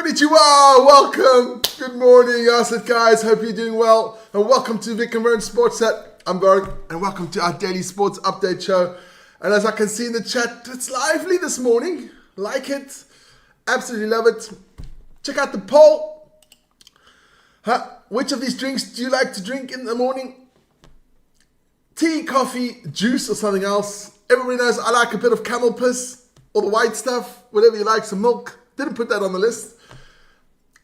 Konnichiwa, welcome, good morning, Asset guys, hope you're doing well, and welcome to Vic and Vern Sports Set. I'm Vern, and welcome to our daily sports update show. And as I can see in the chat, it's lively this morning, like it, absolutely love it. Check out the poll. Which of these drinks do you like to drink in the morning? Tea, coffee, juice, or something else? Everybody knows I like a bit of camel piss, or the white stuff, whatever you like, some milk. Didn't put that on the list.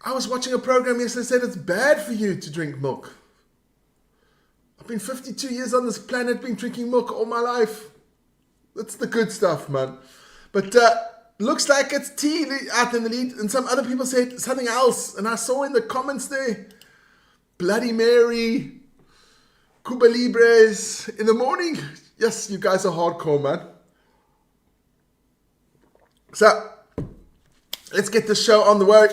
I was watching a program yesterday that said it's bad for you to drink milk. I've been 52 years on this planet, been drinking milk all my life. That's the good stuff, man. But looks like it's tea out in the lead, and some other people said something else. And I saw in the comments there, Bloody Mary, Cuba Libres in the morning. Yes, you guys are hardcore, man. So, let's get the show on the way.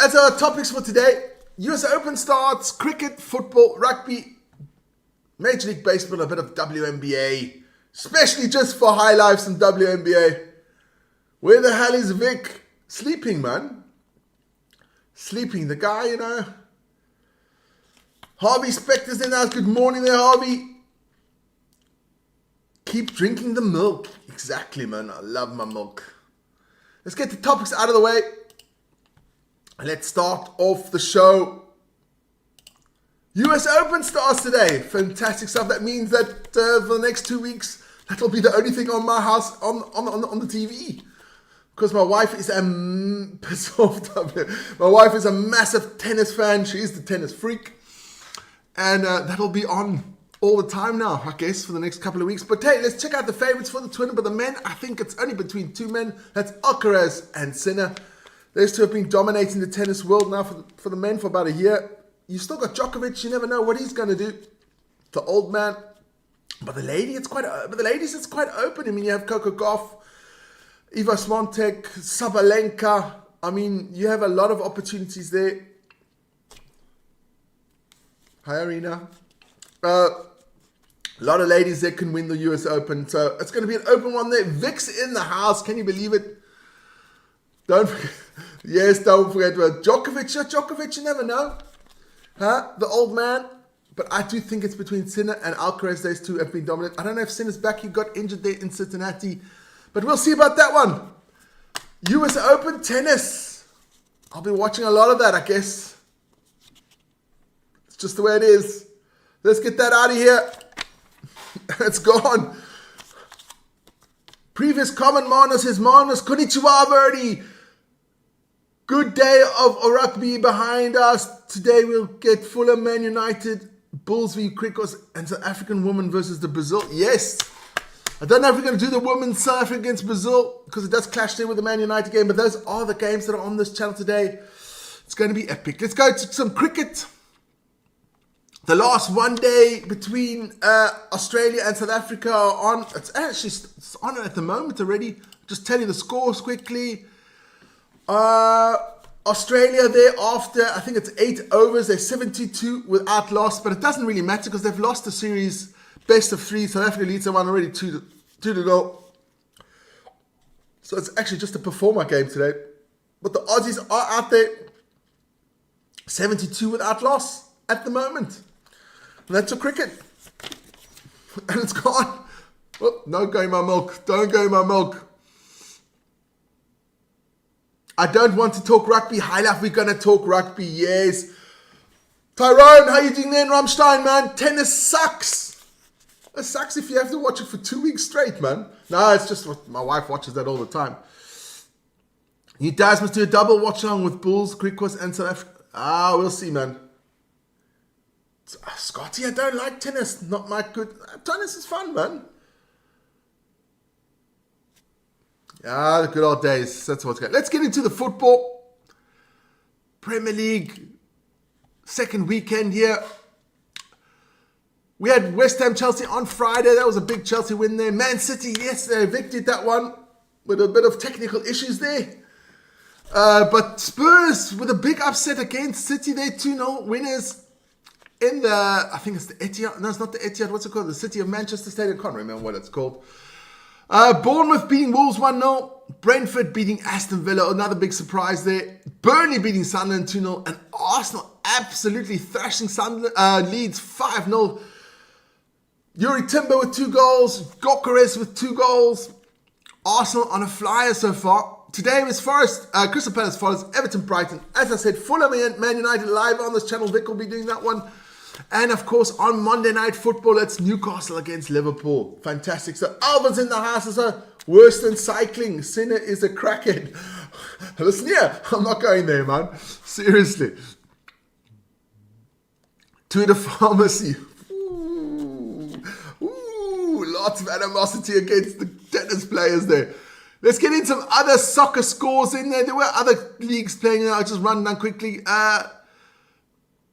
As our topics for today, US Open starts, cricket, football, rugby, Major League Baseball, a bit of WNBA, especially just for high lives and WNBA. Where the hell is Vic? Sleeping, man. Sleeping, the guy, you know. Harvey Specter's in there. Good morning there, Harvey. Keep drinking the milk. Exactly, man. I love my milk. Let's get the topics out of the way. Let's start off the show. US Open starts today. Fantastic stuff. That means that for the next 2 weeks, that'll be the only thing on my house on the TV. Because my wife is my wife is a massive tennis fan. She is the tennis freak. And that'll be on all the time now, I guess, for the next couple of weeks. But hey, let's check out the favorites for the tournament. But the men, I think it's only between two men. That's Alcaraz and Sinner. Those two have been dominating the tennis world now for the men for about a year. You still got Djokovic. You never know what he's going to do. The old man. But the ladies, it's quite open. I mean, you have Coco Gauff, Iva Swiatek, Sabalenka. I mean, you have a lot of opportunities there. Hi, Arena. A lot of ladies that can win the US Open. So it's going to be an open one there. Vic's in the house. Can you believe it? Don't forget Djokovic, you never know. The old man. But I do think it's between Sinner and Alcaraz. Those two have been dominant. I don't know if Sinner's back. He got injured there in Cincinnati. But we'll see about that one. US Open tennis. I'll be watching a lot of that, I guess. It's just the way it is. Let's get that out of here. It's gone. Previous comment, Marnus says, Marnus, konnichiwa, Verdi. Good day of rugby behind us. Today we'll get Fulham, Man United, Bulls v Crickets, and South African woman versus the Brazil. Yes. I don't know if we're going to do the women's South Africa against Brazil, because it does clash there with the Man United game, but those are the games that are on this channel today. It's going to be epic. Let's go to some cricket. The last one day between Australia and South Africa are on. It's on at the moment already. Just tell you the scores quickly. Australia there after, I think it's 8 overs. They're 72 without loss. But it doesn't really matter because they've lost the series best of 3. South Africa leads the one already 2-0. So it's actually just a performer game today. But the Aussies are out there. 72 without loss at the moment. And that's your cricket. And it's gone. Oh, don't go in my milk. Don't go in my milk. I don't want to talk rugby. High life, we're going to talk rugby. Yes. Tyrone, how you doing there in Rammstein, man? Tennis sucks. It sucks if you have to watch it for 2 weeks straight, man. No, it's just what my wife watches that all the time. You guys must do a double watch along with Bulls, Crickets, and South Africa. We'll see, man. Scotty, I don't like tennis. Not my good. Tennis is fun, man. The good old days. That's what's going. Let's get into the football. Premier League. Second weekend here. We had West Ham Chelsea on Friday. That was a big Chelsea win there. Man City, yes, they evicted that one with a bit of technical issues there. But Spurs with a big upset against City. They're 2-0 winners. In the, I think it's the Etihad. No, it's not the Etihad. What's it called? The City of Manchester Stadium. I can't remember what it's called. Bournemouth beating Wolves 1-0. Brentford beating Aston Villa, another big surprise there. Burnley beating Sunderland 2-0. And Arsenal absolutely thrashing Leeds 5-0. Yuri Timber with 2 goals. Gyökeres with 2 goals. Arsenal on a flyer so far. Today was Crystal Palace follows Everton Brighton. As I said, Fulham and Man United live on this channel. Vic will be doing that one. And of course, on Monday Night Football, it's Newcastle against Liverpool. Fantastic. So Alvin's in the house. So worse than cycling. Sinner is a crackhead. Listen here, I'm not going there, man. Seriously. To the pharmacy. Ooh, lots of animosity against the tennis players there. Let's get in some other soccer scores in there. There were other leagues playing. I'll just run down quickly.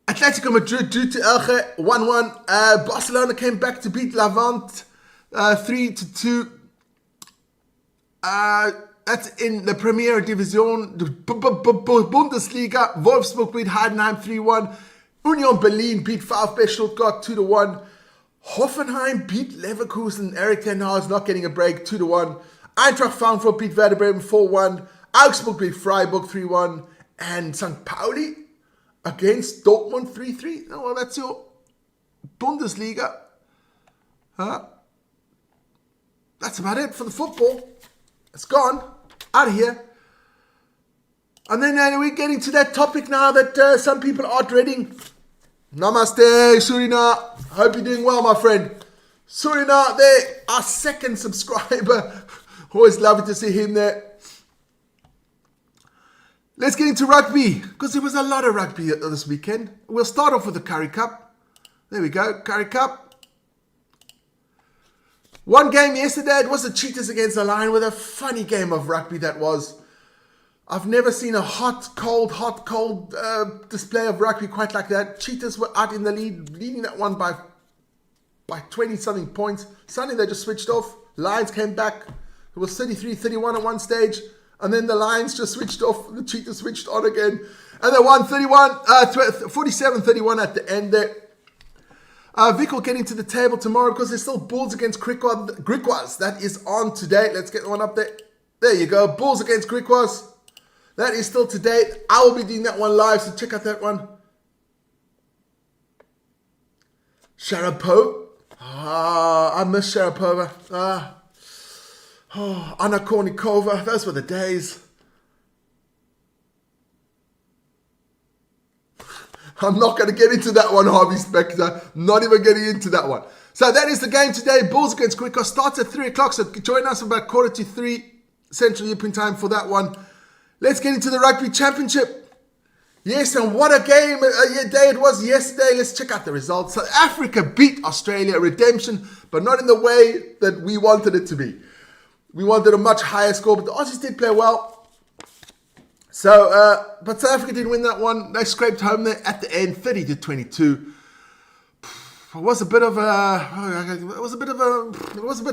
Atletico Madrid drew to Elche 1-1. Barcelona came back to beat Levante 3-2. That's in the Premier Division, the Bundesliga. Wolfsburg beat Heidenheim 3-1. Union Berlin beat VfB Stuttgart 2-1. Hoffenheim beat Leverkusen. Eric Ten Hag is not getting a break 2-1. Eintracht Frankfurt beat Werder Bremen 4-1. Augsburg beat Freiburg 3-1. And St. Pauli against Dortmund 3-3. Oh, well, that's your Bundesliga. That's about it for the football. It's gone. Out of here. And then we're getting to that topic now that some people are dreading. Namaste, Surina. Hope you're doing well, my friend. Surina there, our second subscriber. Always lovely to see him there. Let's get into rugby, because there was a lot of rugby this weekend. We'll start off with the Currie Cup. There we go, Currie Cup. One game yesterday, it was the Cheetahs against the Lion, with a funny game of rugby that was. I've never seen a hot, cold display of rugby quite like that. Cheetahs were out in the lead, leading that one by 20-something points. Suddenly they just switched off. Lions came back. It was 33-31 at one stage. And then the Lions just switched off. The Cheetahs switched on again. And they won 47-31 at the end there. Vic will get into the table tomorrow because there's still Bulls against Griquas. That is on today. Let's get one up there. There you go. Bulls against Griquas. That is still today. I will be doing that one live, so check out that one. Sharapova. I miss Sharapova. Anna Kournikova. Those were the days. I'm not going to get into that one, Harvey Specter. Not even getting into that one. So that is the game today. Bulls against Griquas starts at 3 o'clock. So join us about 2:45 Central European time for that one. Let's get into the Rugby Championship. Yes, and what a game, a day it was yesterday. Let's check out the results. South Africa beat Australia, redemption, but not in the way that we wanted it to be. We wanted a much higher score, but the Aussies did play well. So, but South Africa did win that one. They scraped home there at the end, 30-22. It was a bit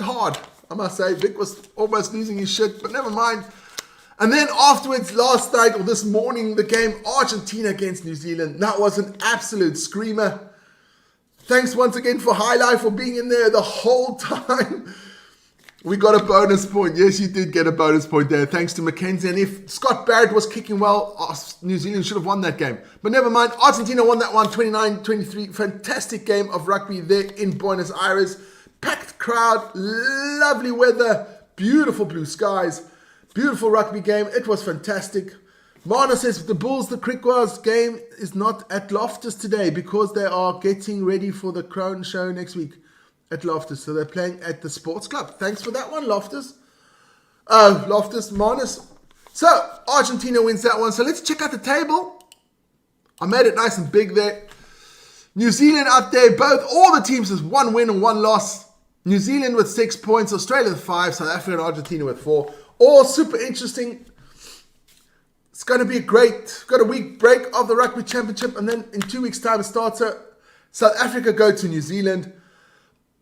hard, I must say. Vic was almost losing his shit, but never mind. And then afterwards, last night or this morning, the game Argentina against New Zealand. That was an absolute screamer. Thanks once again for Highlife for being in there the whole time. We got a bonus point. Yes, you did get a bonus point there. Thanks to Mackenzie. And if Scott Barrett was kicking well, New Zealand should have won that game. But never mind. Argentina won that one 29-23. Fantastic game of rugby there in Buenos Aires. Packed crowd. Lovely weather. Beautiful blue skies. Beautiful rugby game. It was fantastic. Marna says the Bulls, the Griquas game is not at Loftus today because they are getting ready for the Crown Show next week at Loftus. So they're playing at the Sports Club. Thanks for that one, Loftus. Marnus. So Argentina wins that one. So let's check out the table. I made it nice and big there. New Zealand up there. All the teams has 1 win and 1 loss. New Zealand with 6 points. Australia with 5. South Africa and Argentina with 4. All super interesting. It's going to be got a week break of the Rugby Championship, and then in 2 weeks' time it starts. South Africa go to New Zealand.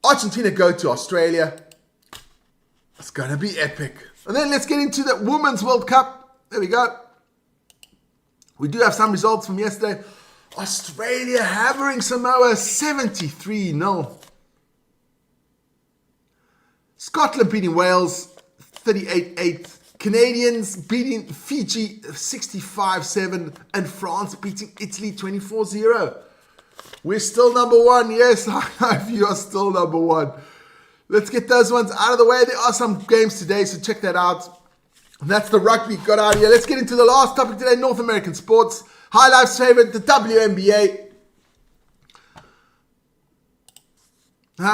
Argentina go to Australia. It's going to be epic. And then let's get into the Women's World Cup. There we go. We do have some results from yesterday. Australia hammering Samoa 73-0. Scotland beating Wales 38-8. Canadians beating Fiji 65-7 and France beating Italy 24-0. We're still number one. Yes, you are still number one. Let's get those ones out of the way. There are some games today, so check that out. And that's the rugby got out of here. Let's get into the last topic today, North American sports. High Life's favorite, the WNBA.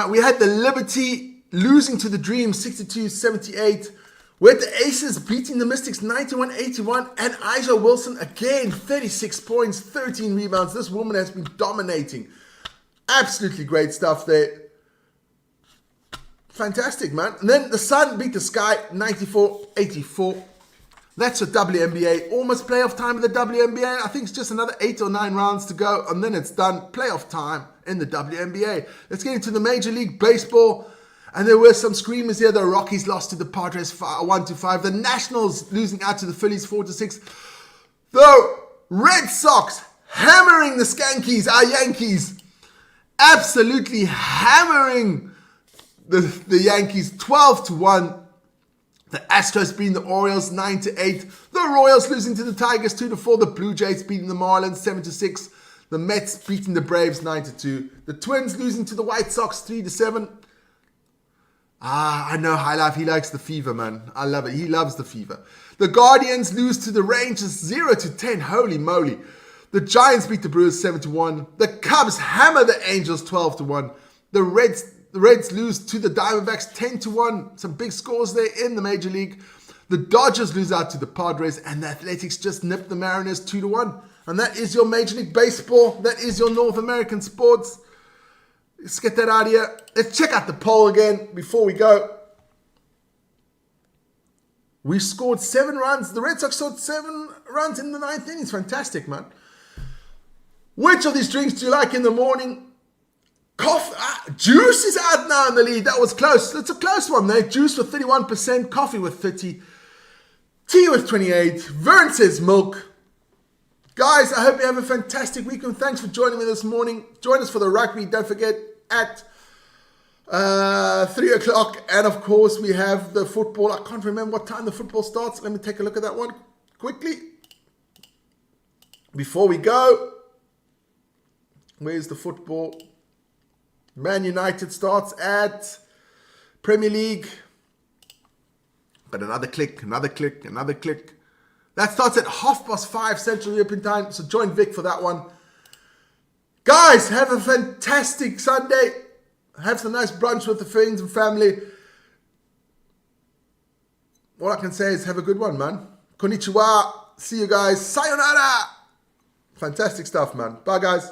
We had the Liberty losing to the Dream 62-78. We had the Aces beating the Mystics 91-81. And Aisha Wilson again, 36 points, 13 rebounds. This woman has been dominating. Absolutely great stuff there. Fantastic, man. And then the Sun beat the Sky 94-84. That's your WNBA. Almost playoff time in the WNBA. I think it's just another 8 or 9 rounds to go. And then it's done. Playoff time in the WNBA. Let's get into the Major League Baseball. And there were some screamers here. The Rockies lost to the Padres 1-5. The Nationals losing out to the Phillies 4-6. The Red Sox hammering the Skankies, our Yankees. Absolutely hammering the Yankees 12-1. The Astros beating the Orioles 9-8. The Royals losing to the Tigers 2-4. The Blue Jays beating the Marlins 7-6. The Mets beating the Braves 9-2. The Twins losing to the White Sox 3-7. I know High Life. He likes the fever, man. I love it. He loves the fever. The Guardians lose to the Rangers 0-10. Holy moly. The Giants beat the Brewers 7-1. The Cubs hammer the Angels 12-1. The Reds lose to the Diamondbacks 10-1. Some big scores there in the Major League. The Dodgers lose out to the Padres. And the Athletics just nipped the Mariners 2-1. And that is your Major League Baseball. That is your North American sports. Let's get that out of here. Let's check out the poll again before we go. We scored 7 runs. The Red Sox scored 7 runs in the 9th inning. It's fantastic, man. Which of these drinks do you like in the morning? Coffee. Juice is out now in the lead. That was close. It's a close one there. Juice with 31%. Coffee with 30%. Tea with 28%. Vern says milk. Guys, I hope you have a fantastic weekend. Thanks for joining me this morning. Join us for the rugby. Don't forget at 3 o'clock. And of course, we have the football. I can't remember what time the football starts. Let me take a look at that one quickly. Before we go, where's the football? Man United starts at Premier League. But another click. That starts at 5:30 Central European time. So join Vic for that one. Guys, have a fantastic Sunday. Have some nice brunch with the friends and family. All I can say is have a good one, man. Konnichiwa. See you guys. Sayonara. Fantastic stuff, man. Bye, guys.